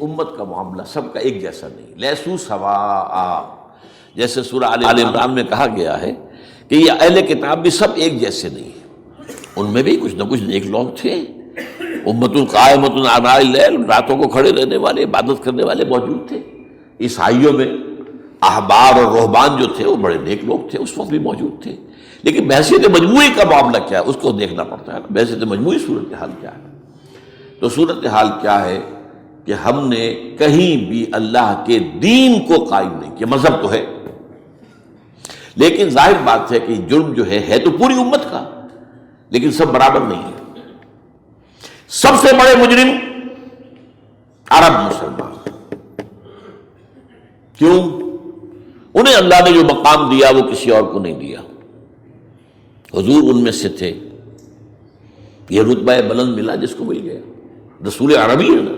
امت کا معاملہ سب کا ایک جیسا نہیں، لیسو سواء، جیسے سورہ آل عمران میں کہا گیا ہے کہ یہ اہل کتاب بھی سب ایک جیسے نہیں ہیں، ان میں بھی کچھ نہ کچھ نیک لوگ تھے، امت قائمۃ آناء اللیل، راتوں کو کھڑے رہنے والے، عبادت کرنے والے موجود تھے۔ عیسائیوں میں احبار اور رہبان جو تھے وہ بڑے نیک لوگ تھے، اس وقت بھی موجود تھے، لیکن بحثیت مجموعی کا معاملہ کیا ہے اس کو دیکھنا پڑتا ہے نا، بحثیت مجموعی صورتحال کیا ہے۔ تو صورتحال کیا ہے کہ ہم نے کہیں بھی اللہ کے دین کو قائم نہیں کیا، مذہب تو ہے لیکن ظاہر بات ہے کہ جرم جو ہے تو پوری امت کا، لیکن سب برابر نہیں ہے۔ سب سے بڑے مجرم عرب مسلمان، کیوں؟ انہیں اللہ نے جو مقام دیا وہ کسی اور کو نہیں دیا، حضور ان میں سے تھے، یہ رتبہ بلند ملا جس کو مل گیا، رسول عربی ہے نا،